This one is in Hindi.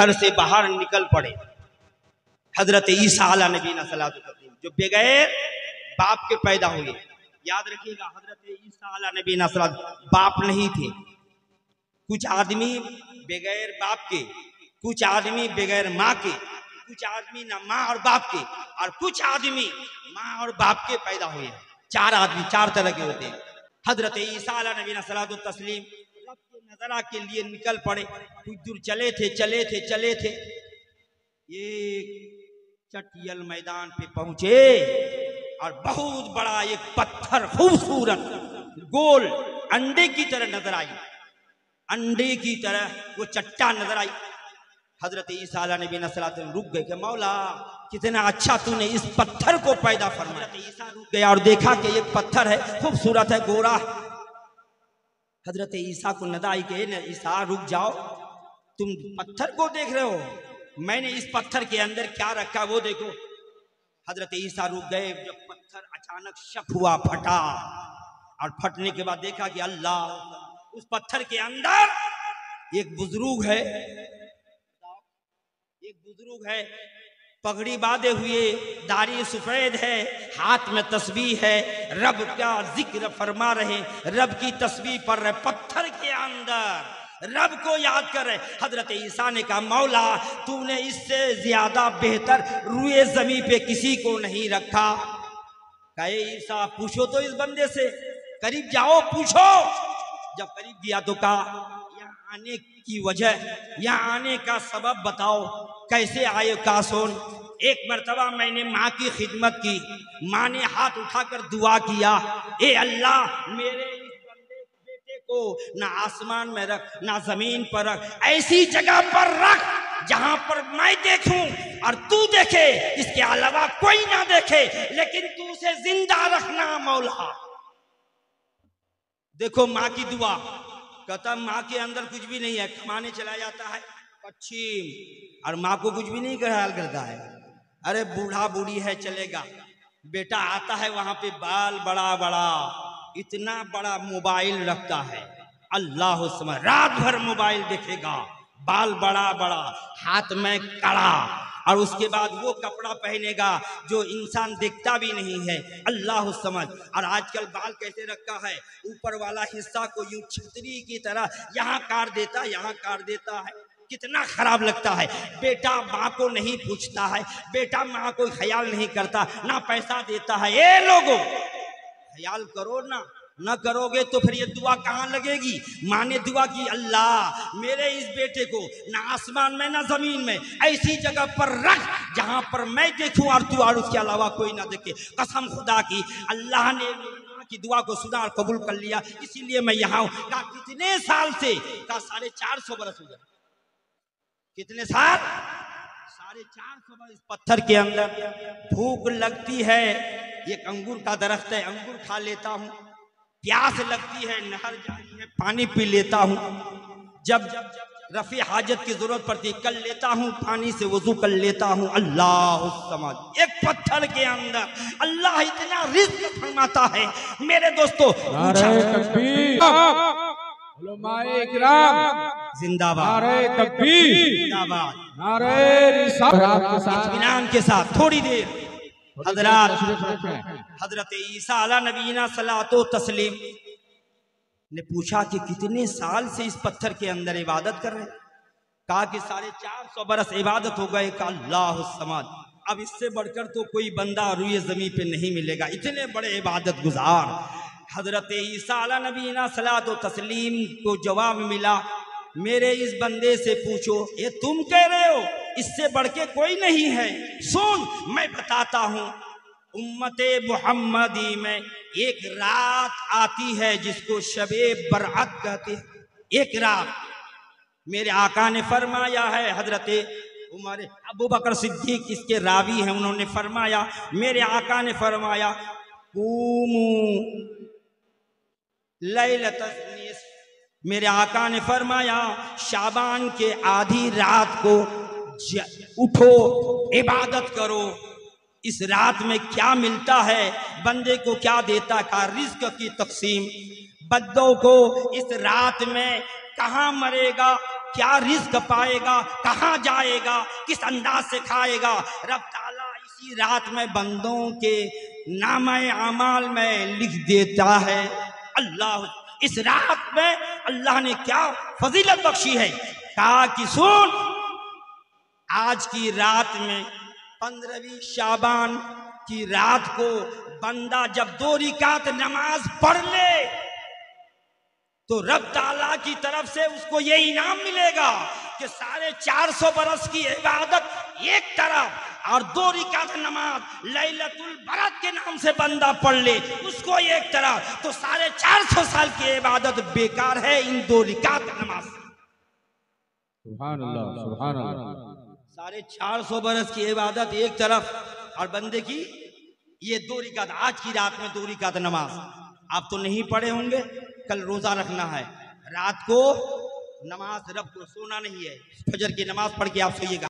घर से बाहर निकल पड़े। हजरत ईसा अला नबीना सल्लल्लाहु अलैहि वसल्लम जो बगैर बाप के पैदा हुए। याद रखिएगा, हजरत ईसा अला नबीना सल्लल्लाहु अलैहि वसल्लम बाप नहीं थे। कुछ आदमी बगैर बाप के, कुछ आदमी बगैर माँ के, कुछ आदमी ना माँ और बाप के, और कुछ आदमी माँ और बाप के पैदा हुए हैं। चार आदमी, चार तरह के होते हैं। हजरत ईसा अला नबीना सल्लल्लाहु अलैहि वसल्लम रब के नजरा के लिए निकल पड़े। कुछ दूर चले थे ये चटियल मैदान पे पहुंचे और बहुत बड़ा एक पत्थर खूबसूरत गोल अंडे की तरह नजर आई। अंडे की तरह वो चट्टान नजर आई। हजरत ईसा अला नबीना सल्लल्लाहु अलैहि वसल्लम रुक गए कि मौला कितना अच्छा तूने इस पत्थर को पैदा फरमाया। हजरत ईसा रुक गया और देखा कि एक पत्थर है, खूबसूरत है, गोरा। हजरत ईसा को नजर आई कि ईसा रुक जाओ, तुम पत्थर को देख रहे हो, मैंने इस पत्थर के अंदर क्या रखा वो देखो। हजरत ईसा रुक गए। जब पत्थर अचानक शक हुआ, फटा, और फटने के बाद देखा कि अल्लाह, उस पत्थर के अंदर एक बुजुर्ग है, पगड़ी बांधे हुए, दाढ़ी सफेद है, हाथ में तस्बीह है, रब का जिक्र फरमा रहे, रब की तस्बीह पढ़ रहे, पत्थर के अंदर रब को याद कर रहे। हजरत ईसा ने कहा मौला तूने इससे ज्यादा बेहतर रुए जमीन पे किसी को नहीं रखा। कहे ईसा पूछो तो इस बंदे से, करीब जाओ पूछो। जब करीब गया तो कहा यहाँ आने की वजह, यहाँ आने का सबब बताओ, कैसे आए का सुन। एक मर्तबा मैंने माँ की खिदमत की, माँ ने हाथ उठाकर दुआ किया, ए अल्लाह मेरे को ना आसमान में रख, ना जमीन पर रख, ऐसी जगह पर रख जहां पर मैं देखूं और तू देखे, इसके अलावा कोई ना देखे, लेकिन तू उसे जिंदा रखना मौला। देखो माँ की दुआ। कहता माँ के अंदर कुछ भी नहीं है, कमाने चला जाता है पश्चिम, और माँ को कुछ भी नहीं ख्याल करता है। अरे बूढ़ा बूढ़ी है चलेगा, बेटा आता है वहां पे बाल बड़ा बड़ा, इतना बड़ा मोबाइल रखता है, अल्लाह समय रात भर मोबाइल देखेगा, बाल बड़ा बड़ा, हाथ में कड़ा, और उसके बाद वो कपड़ा पहनेगा जो इंसान देखता भी नहीं है, अल्लाह समझ। और आजकल बाल कैसे रखा है, ऊपर वाला हिस्सा को यूं छतरी की तरह यहाँ काट देता, यहाँ काट देता है, कितना खराब लगता है। बेटा माँ को नहीं पूछता है, बेटा माँ को ख्याल नहीं करता, ना पैसा देता है। ये लोगों ख्याल करो ना करोगे तो फिर ये दुआ कहाँ लगेगी। माँ ने दुआ की अल्लाह मेरे इस बेटे को ना आसमान में ना जमीन में ऐसी जगह पर रख जहां पर मैं देखूं और तू और उसके अलावा कोई ना देखे। कसम खुदा की, अल्लाह ने की दुआ को सुना और कबूल कर लिया, इसीलिए मैं यहाँ हूँ। कहा कितने साल से? कहा 450 बरस हो गए। कितने साल? 450 बरस। पत्थर के अंदर भूख लगती है, एक अंगूर का दरख्त है, अंगूर खा लेता हूँ। प्यास लगती है, नहर जाती है, पानी पी लेता हूँ। जब रफी हाजत की जरूरत पड़ती कर लेता हूँ, पानी से वजू कर लेता हूँ। अल्लाह समझ, एक पत्थर के अंदर अल्लाह इतना रिज़्क़ फरमाता है। मेरे दोस्तों जिंदाबाद, इत्मीनान के साथ थोड़ी देर हजरत ईसा अला नबीना सल्लल्लाहु तस्लीम ने पूछा कि कितने साल से इस पत्थर के अंदर इबादत कर रहे हैं? कहा कि 450 बरस इबादत हो गए। का अल्लाह समझ, अब इससे बढ़कर तो कोई बंदा रुए जमीन पे नहीं मिलेगा, इतने बड़े इबादत गुजार। हजरत ईसा अला नबीना सल्लल्लाहु तस्लीम को जवाब मिला, मेरे इस बंदे से पूछो, ये तुम कह रहे हो इससे बढ़ के कोई नहीं है। सुन मैं बताता हूँ, उम्मते मुहम्मदी में एक रात आती है जिसको शबे बरअत कहते हैं। एक रात मेरे आका ने फरमाया है, हजरत उमर अबू बकर सिद्दीक इसके रावी हैं, उन्होंने फरमाया, मेरे आका ने फरमाया कूमू लैलतन निस्फ, मेरे आका ने फरमाया शाबान के आधी रात को उठो इबादत करो। इस रात में क्या मिलता है, बंदे को क्या देता, का रिज़्क़ की तकसीम। बद्दों को इस रात में कहाँ मरेगा, क्या रिस्क पाएगा, कहाँ जाएगा, किस अंदाज से खाएगा। रब ताला इसी रात में बंदों के नामे अमाल में लिख देता है। अल्लाह, इस रात में अल्लाह ने क्या फजीलत बख्शी है। कहा कि सुन, आज की रात में 15वीं शाबान की रात को बंदा जब 2 रिकात नमाज पढ़ ले तो रब ताला की तरफ से उसको ये इनाम मिलेगा कि 450 बरस की इबादत एक तरफ और 2 रिकात नमाज लैलतुल बरत के नाम से बंदा पढ़ ले उसको एक तरफ, तो 450 साल की इबादत बेकार है इन 2 रिकात नमाज। सुभान अल्लाह, सुभान अल्लाह। 450 बरस की इबादत एक तरफ और बंदे की ये 2 रिकात, आज की रात में 2 रिकात नमाज। आप तो नहीं पढ़े होंगे, कल रोजा रखना है, रात को नमाज रब को सोना नहीं है, फजर की नमाज पढ़ के आप सोइएगा।